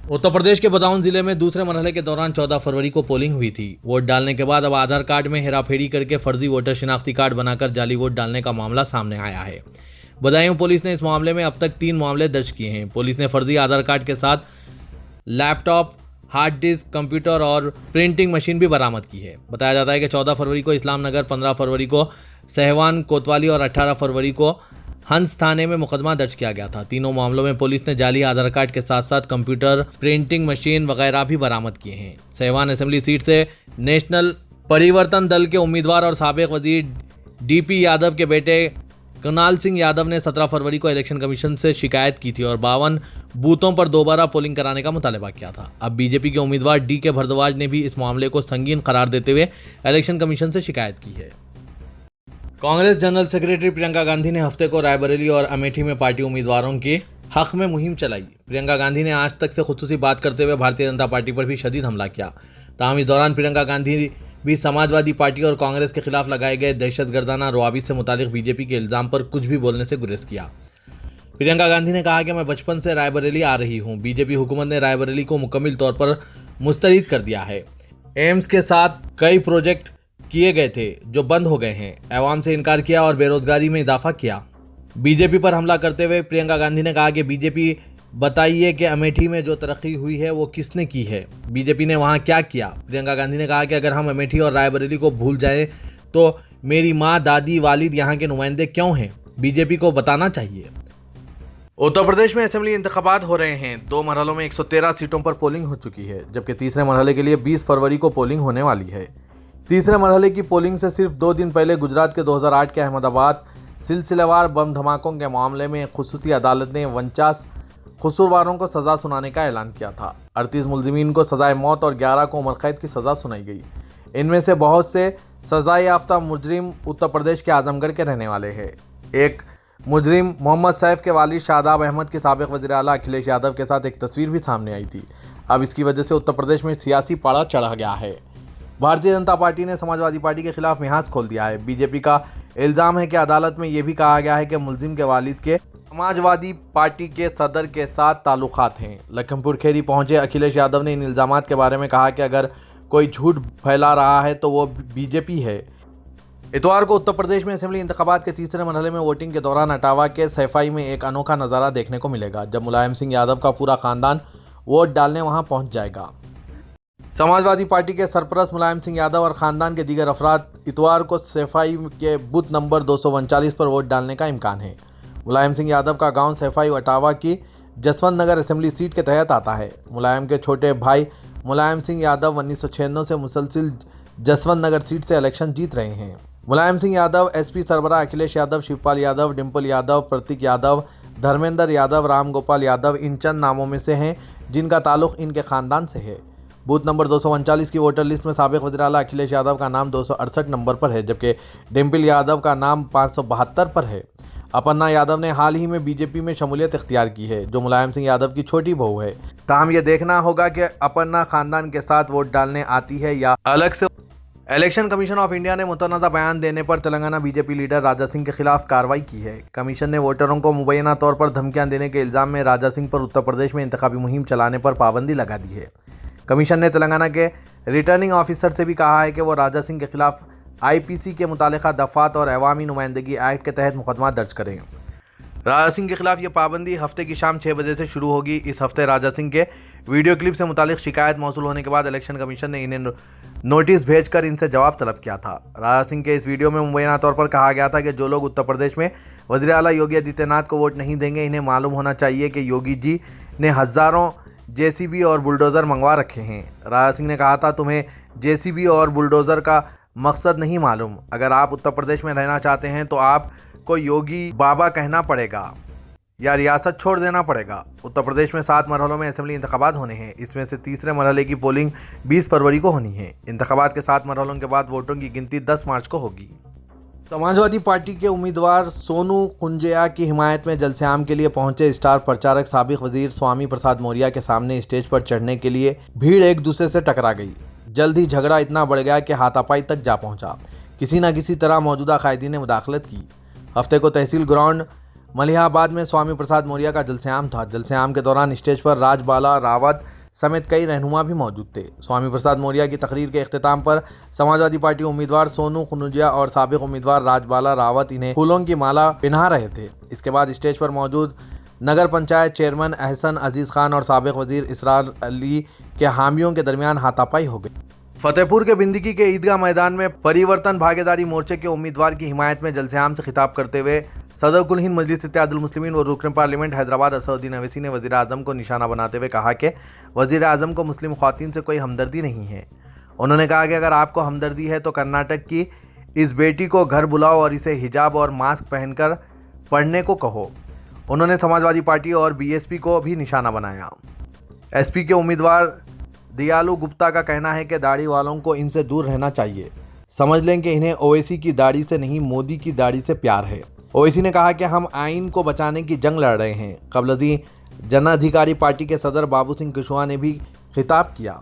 उत्तर प्रदेश के बदाऊं जिले में दूसरे मरहले के दौरान 14 फरवरी को पोलिंग हुई थी। वोट डालने के बाद अब आधार कार्ड में हेराफेरी करके फर्जी वोटर शिनाख्ती कार्ड बनाकर जाली वोट डालने का मामला सामने आया है। बदायूं पुलिस ने इस मामले में अब तक 3 मामले दर्ज किए हैं। पुलिस ने फर्जी आधार कार्ड के साथ लैपटॉप, हार्ड डिस्क, कंप्यूटर और प्रिंटिंग मशीन भी बरामद की है। बताया जाता है कि 14 फरवरी को इस्लाम नगर, 15 फरवरी को सहवान कोतवाली और 18 फरवरी को हंस थाने में मुकदमा दर्ज किया गया था। तीनों मामलों में पुलिस ने जाली आधार कार्ड के साथ साथ कंप्यूटर, प्रिंटिंग मशीन वगैरह भी बरामद किए हैं। सहवान असेंबली सीट से नेशनल परिवर्तन दल के उम्मीदवार और साबिक वजीर डीपी यादव के बेटे कुणाल सिंह यादव ने 17 फरवरी को इलेक्शन कमीशन से शिकायत की थी और 52 बूथों पर दोबारा पोलिंग कराने का मुतालबा किया था। अब बीजेपी के उम्मीदवार डी के भारद्वाज ने भी इस मामले को संगीन करार देते हुए इलेक्शन कमीशन से शिकायत की है। कांग्रेस जनरल सेक्रेटरी प्रियंका गांधी ने हफ्ते को रायबरेली और अमेठी में पार्टी उम्मीदवारों के हक में मुहिम चलाई। प्रियंका गांधी ने आज तक से खुसूसी बात करते हुए भारतीय जनता पार्टी पर भी शदीद हमला किया। ताहम इस दौरान प्रियंका गांधी भी समाजवादी पार्टी और कांग्रेस के खिलाफ लगाए गए दहशतगर्दाना रवाबित से मुतालिक बीजेपी के इल्जाम पर कुछ भी बोलने से गुरेज किया। प्रियंका गांधी ने कहा कि मैं बचपन से रायबरेली आ रही हूं। बीजेपी हुकूमत ने रायबरेली को मुकम्मल तौर पर मुस्तरद कर दिया है। एम्स के साथ कई प्रोजेक्ट किए गए थे जो बंद हो गए हैं। अवाम से इनकार किया और बेरोजगारी में इजाफा किया। बीजेपी पर हमला करते हुए प्रियंका गांधी ने कहा कि बीजेपी बताइए कि अमेठी में जो तरक्की हुई है वो किसने की है, बीजेपी ने वहां क्या किया। प्रियंका गांधी ने कहा कि अगर हम अमेठी और रायबरेली को भूल जाएं तो मेरी माँ, दादी, वालिद यहाँ के नुमाइंदे क्यों हैं, बीजेपी को बताना चाहिए। उत्तर प्रदेश में असेंबली इंतखाबात हो रहे हैं। 2 मरहलों में 113 सीटों पर पोलिंग हो चुकी है, जबकि तीसरे मरहले के लिए 20 फरवरी को पोलिंग होने वाली है। तीसरे मरहले की पोलिंग से सिर्फ 2 दिन पहले गुजरात के 2008 के अहमदाबाद सिलसिलेवार बम धमाकों के मामले में खुसूसी अदालत ने 49 कसूरवारों को सज़ा सुनाने का ऐलान किया था। 38 मुलजिमीन को सज़ाए मौत और 11 को उम्र कैद की सज़ा सुनाई गई। इनमें से बहुत से सज़ा याफ्ता मुजरिम उत्तर प्रदेश के आजमगढ़ के रहने वाले हैं। एक मुजरिम मोहम्मद सैफ के वालिद शादाब अहमद के साबिक वज़ीर आला अखिलेश यादव के साथ एक तस्वीर भी सामने आई थी। अब इसकी वजह से उत्तर प्रदेश में सियासी पारा चढ़ा गया है। भारतीय जनता पार्टी ने समाजवादी पार्टी के खिलाफ मिहाज खोल दिया है। बीजेपी का इल्ज़ाम है कि अदालत में यह भी कहा गया है कि मुलजिम के वालिद के समाजवादी पार्टी के सदर के साथ ताल्लुकात हैं। लखीमपुर खीरी पहुंचे अखिलेश यादव ने इन इल्ज़ामात के बारे में कहा कि अगर कोई झूठ फैला रहा है तो वो बीजेपी है। इतवार को उत्तर प्रदेश में असेंबली इंतखाबात के तीसरे मरहले में वोटिंग के दौरान अटावा के सैफाई में एक अनोखा नज़ारा देखने को मिलेगा, जब मुलायम सिंह यादव का पूरा खानदान वोट डालने वहां पहुंच जाएगा। समाजवादी पार्टी के सरपरस्त मुलायम सिंह यादव और ख़ानदान के दीगर अफराद इतवार को सैफाई के बूथ नंबर 239 पर वोट डालने का इम्कान है। मुलायम सिंह यादव का गांव सैफाई अटावा की जसवंत नगर असेंबली सीट के तहत आता है। मुलायम के छोटे भाई मुलायम सिंह यादव 1996 से मुसलसिल जसवंत नगर सीट से इलेक्शन जीत रहे हैं। मुलायम सिंह यादव, एसपी सरबराह अखिलेश यादव, शिवपाल यादव, डिम्पल यादव, प्रतीक यादव, धर्मेंद्र यादव, राम गोपाल यादव इन चंद नामों में से हैं जिनका ताल्लुक इनके ख़ानदान से है। बूथ नंबर 239 की वोटर लिस्ट में साबिक वज़ीर आला अखिलेश यादव का नाम 268 नंबर पर है, जबकि डिम्पल यादव का नाम 572 पर है। अपर्णा यादव ने हाल ही में बीजेपी में शमूलियत इख्तियार की है, जो मुलायम सिंह यादव की छोटी बहू है। ताहम यह देखना होगा कि अपर्णा खानदान के साथ वोट डालने आती है या अलग से। इलेक्शन कमीशन ऑफ इंडिया ने मुतनाज़ा बयान देने पर तेलंगाना बीजेपी लीडर राजा सिंह के खिलाफ कार्रवाई की है। कमीशन ने वोटरों को मुबैना तौर पर धमकियां देने के इल्ज़ाम में राजा सिंह पर उत्तर प्रदेश में इंतखाबी मुहिम चलाने पर पाबंदी लगा दी है। कमीशन ने तेलंगाना के रिटर्निंग ऑफिसर से भी कहा है कि वो राजा सिंह के खिलाफ आईपीसी के मुतालिका दफ़ात और अवामी नुमाइंदगी एक्ट के तहत मुकदमा दर्ज करें। राजा सिंह के खिलाफ ये पाबंदी हफ्ते की शाम 6 बजे से शुरू होगी। इस हफ्ते राजा सिंह के वीडियो क्लिप से मुतालिक शिकायत मौसूल होने के बाद इलेक्शन कमीशन ने इन्हें नोटिस भेजकर इनसे जवाब तलब किया था। राजा सिंह के इस वीडियो में मुबैना तौर पर कहा गया था कि जो लोग उत्तर प्रदेश में वज़ीर आला योगी आदित्यनाथ को वोट नहीं देंगे, इन्हें मालूम होना चाहिए कि योगी जी ने हज़ारों जेसीबी और बुलडोज़र मंगवा रखे हैं। राजा सिंह ने कहा था, तुम्हें जेसीबी और बुलडोज़र का मकसद नहीं मालूम। अगर आप उत्तर प्रदेश में रहना चाहते हैं तो आपको योगी बाबा कहना पड़ेगा या रियासत छोड़ देना पड़ेगा। उत्तर प्रदेश में 7 मरहलों में असेंबली इंतखाबात होने हैं। इसमें से तीसरे मरहले की पोलिंग 20 फरवरी को होनी है। इंतखाबात के 7 मरहलों के बाद वोटों की गिनती 10 मार्च को होगी। समाजवादी पार्टी के उम्मीदवार सोनू कुंजिया की हिमायत में जलसेआम के लिए पहुंचे स्टार प्रचारक साबिक वजीर स्वामी प्रसाद मौर्य के सामने स्टेज पर चढ़ने के लिए भीड़ एक दूसरे से टकरा गई। जल्द ही झगड़ा इतना बढ़ गया कि हाथापाई तक जा पहुंचा। किसी न किसी तरह मौजूदा कायदी ने मुदाखलत की। हफ्ते को तहसील ग्राउंड मलिहाबाद में स्वामी प्रसाद मौर्य का जलसेआम था। जलसेआम के दौरान स्टेज पर राजबाला रावत, समेत कई रहनुमा भी मौजूद थे। स्वामी प्रसाद मौर्य की तकरीर के इख्तिताम पर समाजवादी पार्टी उम्मीदवार सोनू खुनुजिया और साबिक उम्मीदवार राजबाला रावत इन्हें फूलों की माला पहना रहे थे। इसके बाद स्टेज पर मौजूद नगर पंचायत चेयरमैन अहसन अजीज खान और साबिक वजीर इसरार अली के हामियों के दरमियान हाथापाई हो गई। फतेहपुर के बिंदकी के ईदगाह मैदान में परिवर्तन भागीदारी मोर्चे के उम्मीदवार की हिमायत में जलसे-आम से खिताब करते हुए सदर कुल हिंद मजलिस इत्तेहादुल मुस्लिमीन व रुकन पार्लियामेंट हैदराबाद असदुद्दीन अवैसी ने वज़ीर आज़म को निशाना बनाते हुए कहा कि वज़ीर आज़म को मुस्लिम ख़वातीन से कोई हमदर्दी नहीं है। उन्होंने कहा कि अगर आपको हमदर्दी है तो कर्नाटक की इस बेटी को घर बुलाओ और इसे हिजाब और मास्क पहनकर पढ़ने को कहो। उन्होंने समाजवादी पार्टी और बीएसपी को भी निशाना बनाया। एसपी के उम्मीदवार दयालु गुप्ता का कहना है कि दाढ़ी वालों को इनसे दूर रहना चाहिए। समझ लें कि इन्हें ओवैसी की दाढ़ी से नहीं, मोदी की दाढ़ी से प्यार है। ओवैसी ने कहा कि हम आइन को बचाने की जंग लड़ रहे हैं। कबलजी जन अधिकारी पार्टी के सदर बाबू सिंह कुशवाहा ने भी खिताब किया।